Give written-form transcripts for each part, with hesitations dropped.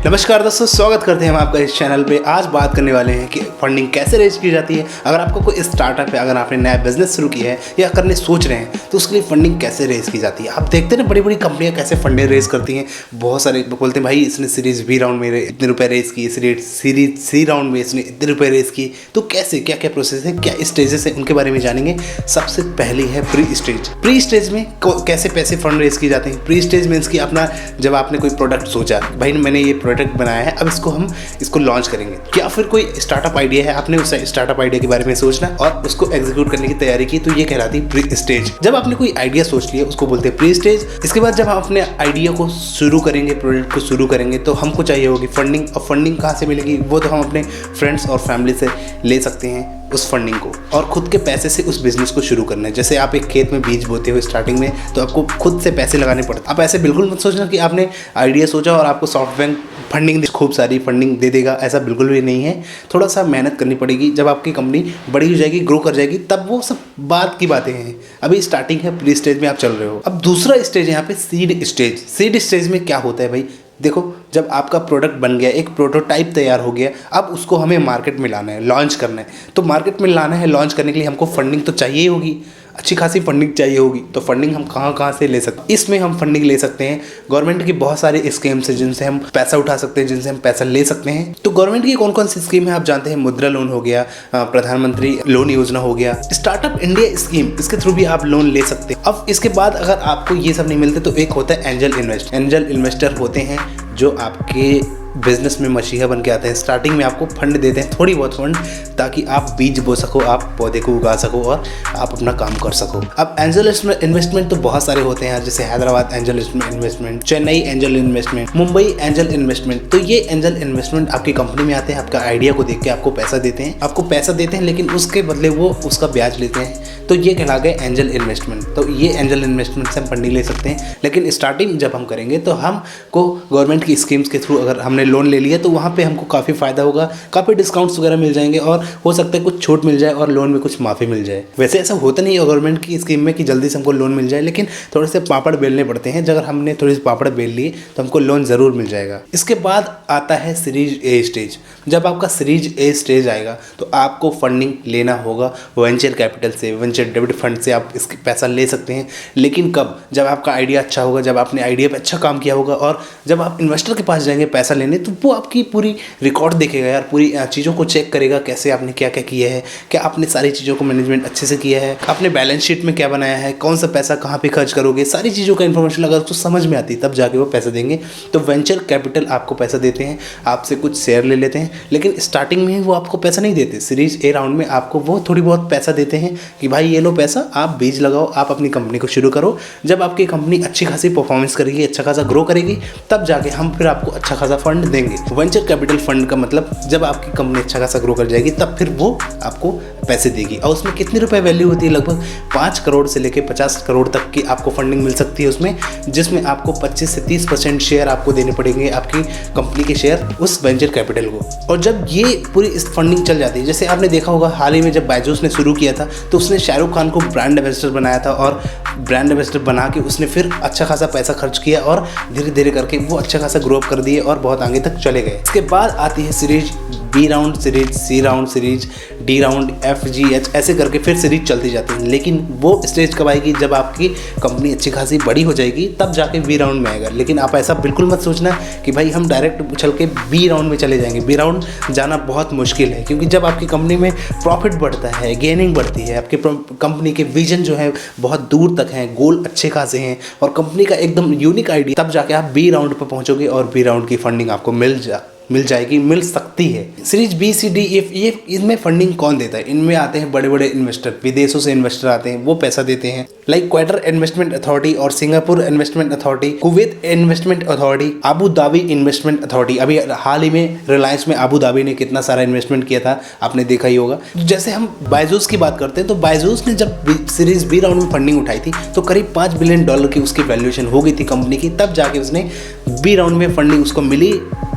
नमस्कार दोस्तों, स्वागत करते हैं हम आपका इस चैनल पे। आज बात करने वाले हैं कि फंडिंग कैसे रेज की जाती है। अगर आपको कोई स्टार्टअप है, अगर आपने नया बिजनेस शुरू किया है या करने सोच रहे हैं तो उसके लिए फंडिंग कैसे रेज की जाती है। आप देखते हैं ना, बड़ी बड़ी कंपनियां कैसे फंडिंग रेज करती हैं। बहुत सारे बोलते हैं भाई इसने सीरीज बी राउंड में इतने रुपए रेज किए, सीरीज सी राउंड में इसने इतने रुपए रेज किए। तो कैसे, क्या क्या प्रोसेस है, क्या स्टेजेस है, उनके बारे में जानेंगे। सबसे पहली है प्री स्टेज। प्री स्टेज में कैसे पैसे फंड रेज किए जाते हैं। प्री स्टेज मीन्स कि अपना जब आपने कोई प्रोडक्ट सोचा, भाई मैंने ये प्रोडक्ट बनाया है, अब हम इसको लॉन्च करेंगे, या फिर कोई स्टार्टअप आइडिया है, आपने उस स्टार्टअप आइडिया के बारे में सोचना और उसको एग्जीक्यूट करने की तैयारी की, तो ये कहलाती है प्री स्टेज। जब आपने कोई आइडिया सोच लिया उसको बोलते हैं प्री स्टेज। इसके बाद जब हम अपने आइडिया को शुरू करेंगे, प्रोजेक्ट को शुरू करेंगे, तो हमको चाहिए होगी फंडिंग। और फंडिंग कहाँ से मिलेगी, वो तो हम अपने फ्रेंड्स और फैमिली से ले सकते हैं उस फंडिंग को, और खुद के पैसे से उस बिजनेस को शुरू करना है। जैसे आप एक खेत में बीज बोते हो स्टार्टिंग में, तो आपको खुद से पैसे लगाने पड़ते। आप ऐसे बिल्कुल मत सोचना कि आपने आइडिया सोचा और आपको सॉफ्ट बैंक फंडिंग खूब सारी फंडिंग दे देगा, ऐसा बिल्कुल भी नहीं है। थोड़ा सा मेहनत करनी पड़ेगी। जब आपकी कंपनी बड़ी हो जाएगी, ग्रो कर जाएगी, तब वो सब बात की बातें हैं। अभी स्टार्टिंग है, प्री स्टेज में आप चल रहे हो। अब दूसरा स्टेज यहाँ पे सीड स्टेज। सीड स्टेज में क्या होता है भाई, देखो जब आपका प्रोडक्ट बन गया, एक प्रोटोटाइप तैयार हो गया, अब उसको हमें मार्केट में लाना है, लॉन्च करना है। तो मार्केट में लाना है, लॉन्च करने के लिए हमको फंडिंग तो चाहिए ही होगी, अच्छी खासी फंडिंग चाहिए होगी। तो फंडिंग हम कहाँ से ले सकते हैं। इसमें हम फंडिंग ले सकते हैं, गवर्नमेंट की बहुत सारी स्कीम्स हैं जिनसे हम पैसा उठा सकते हैं, जिनसे हम पैसा ले सकते हैं। तो गवर्नमेंट की कौन कौन सी स्कीम है आप जानते हैं। मुद्रा लोन हो गया, प्रधानमंत्री लोन योजना हो गया, स्टार्टअप इंडिया स्कीम, इसके थ्रू भी आप लोन ले सकते हैं। अब इसके बाद अगर आपको ये सब नहीं मिलते तो एक होता है एंजल इन्वेस्ट। एंजल इन्वेस्टर होते हैं जो आपके बिजनेस में मसीहा बन के आते हैं। स्टार्टिंग में आपको फंड देते हैं, थोड़ी बहुत फंड, ताकि आप बीज बो सको, आप पौधे को उगा सको और आप अपना काम कर सको। अब एंजल इन्वेस्टमेंट तो बहुत सारे होते हैं, जैसे Hyderabad angel investment, Chennai angel investment, Mumbai angel investment. तो ये एंजल इन्वेस्टमेंट आपकी कंपनी में आते हैं, आपका आइडिया को देख के आपको पैसा देते हैं, लेकिन उसके बदले वो उसका ब्याज लेते हैं। तो ये कहला गए एंजल इन्वेस्टमेंट। तो ये एंजल इन्वेस्टमेंट से हम फंडिंग ले सकते हैं। लेकिन स्टार्टिंग जब हम करेंगे तो हमको गवर्नमेंट की स्कीम्स के थ्रू अगर हमने लोन ले लिया तो वहाँ पे हमको काफ़ी फ़ायदा होगा, काफ़ी डिस्काउंट्स वगैरह मिल जाएंगे और हो सकता है कुछ छूट मिल जाए और लोन में कुछ माफ़ी मिल जाए। वैसे ऐसा होता नहीं है गवर्नमेंट की स्कीम में कि जल्दी से हमको लोन मिल जाए, लेकिन थोड़े से पापड़ बेलने पड़ते हैं। अगर हमने थोड़ी सी पापड़ बेल लिए तो हमको लोन ज़रूर मिल जाएगा। इसके बाद आता है सीरीज ए स्टेज। जब आपका सीरीज ए स्टेज आएगा तो आपको फंडिंग लेना होगा वेंचर कैपिटल से, वेंचर डेब्ट फंड से आप इसके पैसा ले सकते हैं। लेकिन कब, जब आपका आइडिया अच्छा होगा, जब आपने आइडिया पे अच्छा काम किया होगा, और जब आप इन्वेस्टर के पास जाएंगे पैसा लेने, तो वो आपकी पूरी रिकॉर्ड देखेगा यार, पूरी चीज़ों को चेक करेगा, कैसे आपने क्या क्या किया है, क्या आपने सारी चीज़ों को मैनेजमेंट अच्छे से किया है, आपने बैलेंस शीट में क्या बनाया है, कौन सा पैसा कहाँ पे खर्च करोगे, सारी चीज़ों का इन्फॉर्मेशन अगर उसको समझ में आती है तब जाके वो पैसा देंगे। तो वेंचर कैपिटल आपको पैसा देते हैं, आपसे कुछ शेयर ले लेते हैं, लेकिन स्टार्टिंग में वो आपको पैसा नहीं देते। सीरीज ए राउंड में आपको वो थोड़ी बहुत पैसा देते हैं कि भाई ये लो पैसा, आप बीज लगाओ, आप अपनी कंपनी को शुरू करो। जब आपकी कंपनी अच्छी खासी परफॉर्मेंस करेगी, अच्छा खासा ग्रो करेगी, तब जाके हम फिर आपको अच्छा खासा फंड देंगे। वेंचर कैपिटल फंड का मतलब जब आपकी कंपनी अच्छा खासा ग्रो कर जाएगी तब फिर वो आपको पैसे देगी। और उसमें कितने रुपए वैल्यू होती है, लगभग 5 करोड़ से लेकर 50 करोड़ तक की आपको फंडिंग मिल सकती है उसमें, जिसमें आपको 25 से 30% शेयर आपको देने पड़ेंगे, आपकी कंपनी के शेयर उस वेंचर कैपिटल को। और जब ये पूरी इस फंडिंग चल जाती है, जैसे आपने देखा होगा हाल ही में जब बायजूस ने शुरू किया था तो उसने शाहरुख खान को ब्रांड एम्बेसडर बनाया था, और ब्रांड एम्बेसडर बना के उसने फिर अच्छा खासा पैसा खर्च किया और धीरे धीरे करके वो अच्छा खासा ग्रो अप कर दिए और बहुत आगे तक चले गए। इसके बाद आती है series B round, series C round, series D round, F G H, ऐसे करके फिर सीरीज चलती जाती है। लेकिन वो स्टेज कब आएगी, जब आपकी कंपनी अच्छी खासी बड़ी हो जाएगी, तब जाके बी राउंड में आएगा। लेकिन आप ऐसा बिल्कुल मत सोचना कि भाई हम डायरेक्ट उछल के बी राउंड में चले जाएंगे। बी राउंड जाना बहुत मुश्किल है, क्योंकि जब आपकी कंपनी में प्रॉफिट बढ़ता है, गेनिंग बढ़ती है, आपके कंपनी के विजन जो है बहुत दूर तक हैं, गोल अच्छे खासे हैं और कंपनी का एकदम यूनिक आइडिया, तब जाके आप बी राउंड पर पहुंचोगे और बी राउंड की फंडिंग आपको मिल सकती है। Series B C D F, ये इनमें फंडिंग कौन देता है, इनमें आते हैं बड़े बड़े इन्वेस्टर, विदेशों से इन्वेस्टर आते हैं, वो पैसा देते हैं। लाइक क्वार्टर इन्वेस्टमेंट अथॉरिटी और Singapore investment authority, Kuwait investment authority, Abu Dhabi investment authority. अभी हाल ही में रिलायंस में अबू धाबी ने कितना सारा इन्वेस्टमेंट किया था, आपने देखा ही होगा। जैसे हम बायजूस की बात करते हैं तो बायजूस ने जब सीरीज बी राउंड में फंडिंग उठाई थी तो करीब $5 बिलियन की उसकी वैल्यूएशन हो गई थी कंपनी की, तब जाके उसने बी राउंड में फंडिंग उसको मिली।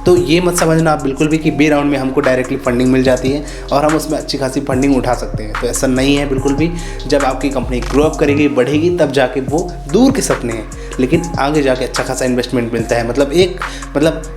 तो ये मत समझना आप बिल्कुल भी कि बी राउंड में हमको डायरेक्टली फंडिंग मिल जाती है और हम उसमें अच्छी खासी फंडिंग उठा सकते हैं, तो ऐसा नहीं है बिल्कुल भी। जब आपकी कंपनी ग्रो अप करेगी, बढ़ेगी, तब जाके वो दूर के सपने हैं। लेकिन आगे जाके अच्छा खासा इन्वेस्टमेंट मिलता है। मतलब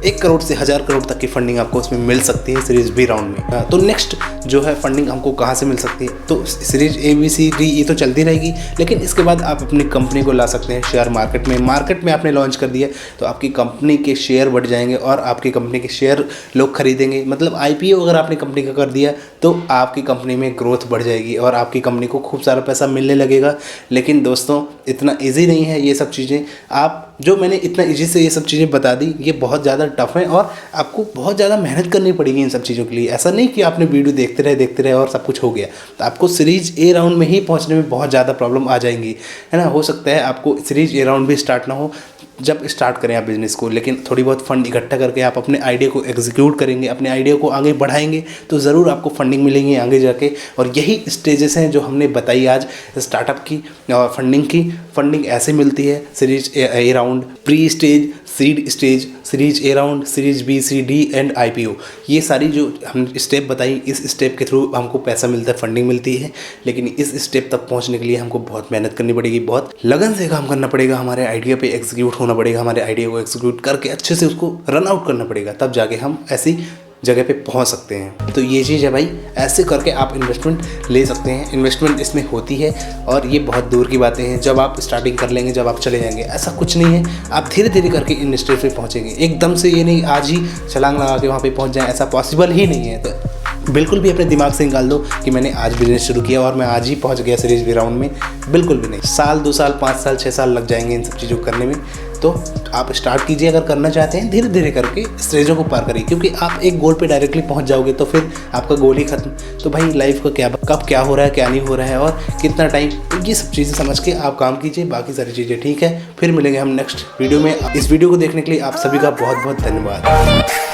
1 करोड़ से 1000 करोड़ तक की फंडिंग आपको उसमें मिल सकती है सीरीज बी राउंड में। तो नेक्स्ट जो है फंडिंग हमको कहाँ से मिल सकती है, तो series A B C D ये तो चलती रहेगी, लेकिन इसके बाद आप अपनी कंपनी को ला सकते हैं शेयर मार्केट में आपने लॉन्च कर दिया तो आपकी कंपनी के शेयर बढ़ जाएंगे और आपकी कंपनी के शेयर लोग खरीदेंगे। मतलब IPO अगर आपने कंपनी का कर दिया तो आपकी कंपनी में ग्रोथ बढ़ जाएगी और आपकी कंपनी को खूब सारा पैसा मिलने लगेगा। लेकिन दोस्तों इतना ईजी नहीं है ये सब चीज़ें। आप जो मैंने इतना ईजी से ये सब चीज़ें बता दी, ये बहुत ज़्यादा टफ है और आपको बहुत ज़्यादा मेहनत करनी पड़ेगी इन सब चीज़ों के लिए। ऐसा नहीं कि आपने वीडियो देखते रहे और सब कुछ हो गया। तो आपको सीरीज ए राउंड में ही पहुंचने में बहुत ज़्यादा प्रॉब्लम आ जाएंगी, है ना। हो सकता है आपको सीरीज ए राउंड भी स्टार्ट ना हो जब स्टार्ट करें आप बिज़नेस को, लेकिन थोड़ी बहुत फंड इकट्ठा करके आप अपने आइडिया को एग्जीक्यूट करेंगे, अपने आइडिया को आगे बढ़ाएंगे तो ज़रूर आपको फंडिंग मिलेंगी आगे जाके। और यही स्टेजेस हैं जो हमने बताई आज स्टार्टअप की और फंडिंग की। फंडिंग ऐसे मिलती है series A round, pre stage, seed stage, series A round, series B C D and IPO। ये सारी जो हम स्टेप बताई, इस स्टेप के थ्रू हमको पैसा मिलता है, फंडिंग मिलती है। लेकिन इस स्टेप तक पहुंचने के लिए हमको बहुत मेहनत करनी पड़ेगी, बहुत लगन से काम करना पड़ेगा, हमारे आइडिया पे एग्जीक्यूट होना पड़ेगा, हमारे आइडिया को एग्जीक्यूट करके अच्छे से उसको रन आउट करना पड़ेगा, तब जाके हम ऐसी जगह पे पहुंच सकते हैं। तो ये चीज़ है भाई, ऐसे करके आप इन्वेस्टमेंट ले सकते हैं। इन्वेस्टमेंट इसमें होती है और ये बहुत दूर की बातें हैं। जब आप स्टार्टिंग कर लेंगे, जब आप चले जाएंगे, ऐसा कुछ नहीं है। आप धीरे धीरे करके इन स्टेज पे पहुंचेंगे, एकदम से ये नहीं आज ही छलांग लगा के वहाँ पे पहुँच जाएँ, ऐसा पॉसिबल ही नहीं है। तो बिल्कुल भी अपने दिमाग से निकाल दो कि मैंने आज बिजनेस शुरू किया और मैं आज ही पहुंच गया सीरीज बी राउंड में, बिल्कुल भी नहीं। साल 2 साल 5 साल 6 साल लग जाएंगे इन सब चीज़ों को करने में। तो आप स्टार्ट कीजिए, अगर करना चाहते हैं धीरे धीरे करके स्टेजों को पार करिए, क्योंकि आप एक गोल पे डायरेक्टली पहुंच जाओगे तो फिर आपका गोल ही खत्म। तो भाई लाइफ का कब क्या हो रहा है, क्या नहीं हो रहा है और कितना टाइम, ये सब चीज़ें समझ के आप काम कीजिए, बाकी सारी चीज़ें ठीक है। फिर मिलेंगे हम नेक्स्ट वीडियो में। इस वीडियो को देखने के लिए आप सभी का बहुत बहुत धन्यवाद।